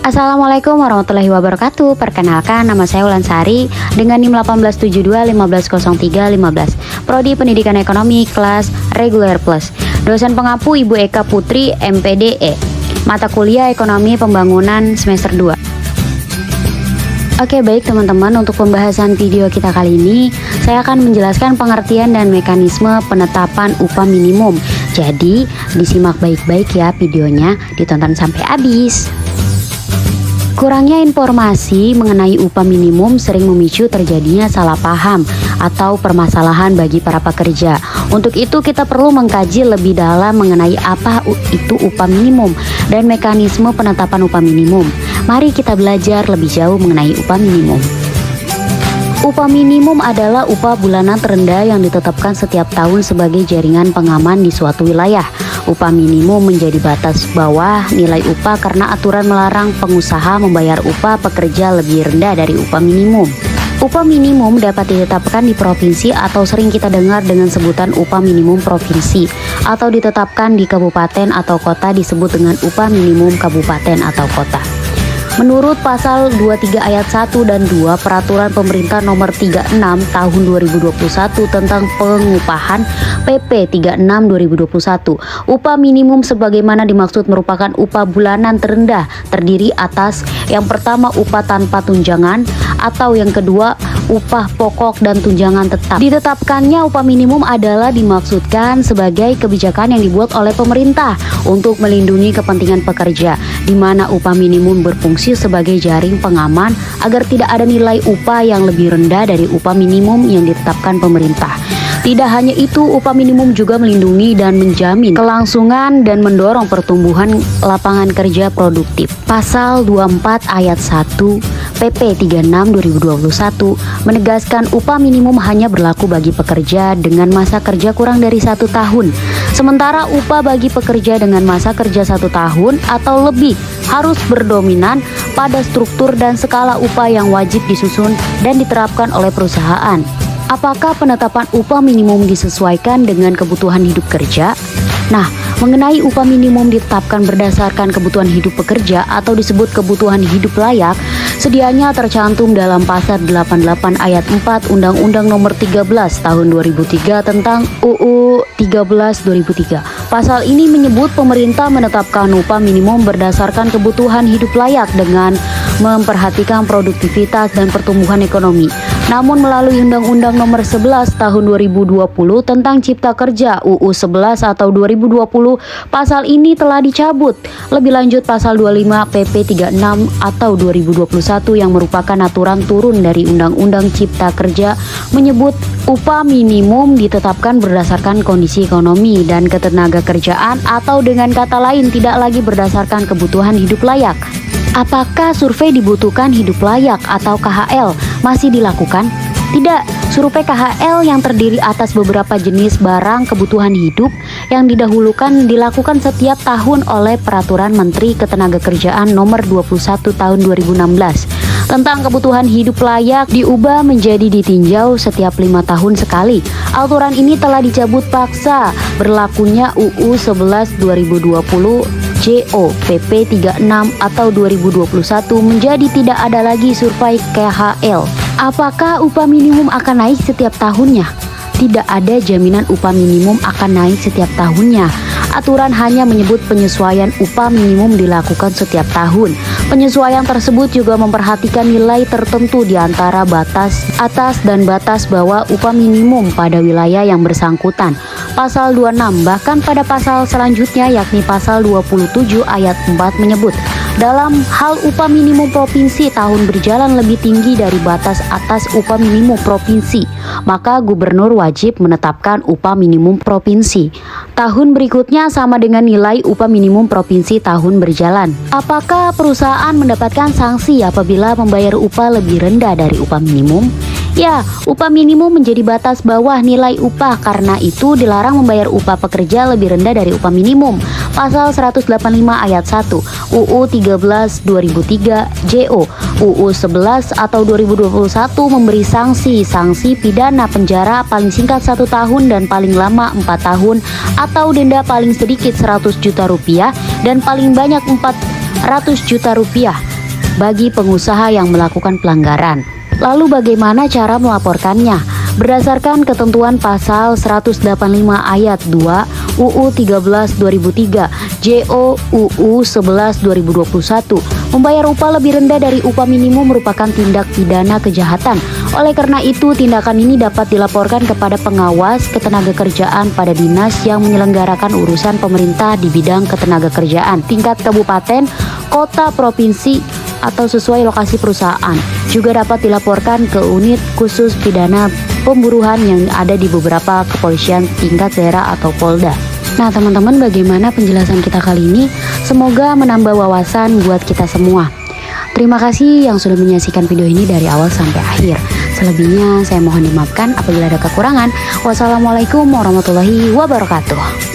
Assalamualaikum warahmatullahi wabarakatuh. Perkenalkan, nama saya Ulansari dengan NIM 1872150315, Prodi Pendidikan Ekonomi kelas Reguler Plus. Dosen pengampu Ibu Eka Putri, MPDE. Mata kuliah Ekonomi Pembangunan semester 2. Oke, baik teman-teman, untuk pembahasan video kita kali ini saya akan menjelaskan pengertian dan mekanisme penetapan upah minimum. Jadi disimak baik-baik ya videonya, ditonton sampai habis. Kurangnya informasi mengenai upah minimum sering memicu terjadinya salah paham atau permasalahan bagi para pekerja. Untuk itu kita perlu mengkaji lebih dalam mengenai apa itu upah minimum dan mekanisme penetapan upah minimum. Mari kita belajar lebih jauh mengenai upah minimum. Upah minimum adalah upah bulanan terendah yang ditetapkan setiap tahun sebagai jaringan pengaman di suatu wilayah. Upah minimum menjadi batas bawah nilai upah karena aturan melarang pengusaha membayar upah pekerja lebih rendah dari upah minimum. Upah minimum dapat ditetapkan di provinsi atau sering kita dengar dengan sebutan upah minimum provinsi, atau ditetapkan di kabupaten atau kota disebut dengan upah minimum kabupaten atau kota. Menurut pasal 23 ayat 1 dan 2 Peraturan Pemerintah Nomor 36 Tahun 2021 tentang pengupahan PP 36 2021, upah minimum sebagaimana dimaksud merupakan upah bulanan terendah terdiri atas yang pertama upah tanpa tunjangan, atau yang kedua upah pokok dan tunjangan tetap. Ditetapkannya upah minimum adalah dimaksudkan sebagai kebijakan yang dibuat oleh pemerintah untuk melindungi kepentingan pekerja, di mana upah minimum berfungsi sebagai jaring pengaman agar tidak ada nilai upah yang lebih rendah dari upah minimum yang ditetapkan pemerintah. Tidak hanya itu, upah minimum juga melindungi dan menjamin kelangsungan dan mendorong pertumbuhan lapangan kerja produktif. Pasal 24 ayat 1 PP 36 2021 menegaskan upah minimum hanya berlaku bagi pekerja dengan masa kerja kurang dari 1 tahun. Sementara upah bagi pekerja dengan masa kerja 1 tahun atau lebih harus berdominan pada struktur dan skala upah yang wajib disusun dan diterapkan oleh perusahaan. Apakah penetapan upah minimum disesuaikan dengan kebutuhan hidup kerja? Nah, mengenai upah minimum ditetapkan berdasarkan kebutuhan hidup pekerja atau disebut kebutuhan hidup layak, sedianya tercantum dalam pasal 88 ayat 4 Undang-Undang Nomor 13 Tahun 2003 tentang UU 13 2003. Pasal ini menyebut pemerintah menetapkan upah minimum berdasarkan kebutuhan hidup layak dengan memperhatikan produktivitas dan pertumbuhan ekonomi. Namun melalui Undang-Undang Nomor 11 Tahun 2020 tentang Cipta Kerja UU 11 atau 2020, pasal ini telah dicabut. Lebih lanjut pasal 25 PP 36 atau 2021 yang merupakan aturan turun dari Undang-Undang Cipta Kerja menyebut upah minimum ditetapkan berdasarkan kondisi ekonomi dan ketenaga kerjaan, atau dengan kata lain tidak lagi berdasarkan kebutuhan hidup layak. Apakah survei dibutuhkan hidup layak atau KHL masih dilakukan? Tidak, survei KHL yang terdiri atas beberapa jenis barang kebutuhan hidup yang didahulukan dilakukan setiap tahun oleh Peraturan Menteri Ketenagakerjaan Nomor 21 Tahun 2016 tentang kebutuhan hidup layak diubah menjadi ditinjau setiap 5 tahun sekali. Aturan ini telah dicabut paksa berlakunya UU 11 2020 JO PP 36 atau 2021 menjadi tidak ada lagi survei KHL. Apakah upah minimum akan naik setiap tahunnya? Tidak ada jaminan upah minimum akan naik setiap tahunnya. Aturan hanya menyebut penyesuaian upah minimum dilakukan setiap tahun. Penyesuaian tersebut juga memperhatikan nilai tertentu di antara batas atas dan batas bawah upah minimum pada wilayah yang bersangkutan. Pasal 26 bahkan pada pasal selanjutnya yakni pasal 27 ayat 4 menyebut dalam hal upah minimum provinsi tahun berjalan lebih tinggi dari batas atas upah minimum provinsi, maka gubernur wajib menetapkan upah minimum provinsi tahun berikutnya sama dengan nilai upah minimum provinsi tahun berjalan. Apakah perusahaan mendapatkan sanksi apabila membayar upah lebih rendah dari upah minimum? Ya, upah minimum menjadi batas bawah nilai upah, karena itu dilarang membayar upah pekerja lebih rendah dari upah minimum. Pasal 185 ayat 1 UU 13 2003 JO UU 11 atau 2021 memberi sanksi pidana penjara paling singkat 1 tahun dan paling lama 4 tahun atau denda paling sedikit 100 juta rupiah dan paling banyak 400 juta rupiah. bagi pengusaha yang melakukan pelanggaran. Lalu bagaimana cara melaporkannya? Berdasarkan ketentuan pasal 185 ayat 2 UU 13 2003 JO UU 11 2021, membayar upah lebih rendah dari upah minimum merupakan tindak pidana kejahatan. Oleh karena itu, tindakan ini dapat dilaporkan kepada pengawas ketenagakerjaan pada dinas yang menyelenggarakan urusan pemerintah di bidang ketenagakerjaan tingkat kabupaten, kota, provinsi, atau sesuai lokasi perusahaan. Juga dapat dilaporkan ke unit khusus pidana pemburuan yang ada di beberapa kepolisian tingkat daerah atau Polda. Nah teman-teman, bagaimana penjelasan kita kali ini? Semoga menambah wawasan buat kita semua. Terima kasih yang sudah menyaksikan video ini dari awal sampai akhir. Selebihnya saya mohon dimaafkan apabila ada kekurangan. Wassalamualaikum warahmatullahi wabarakatuh.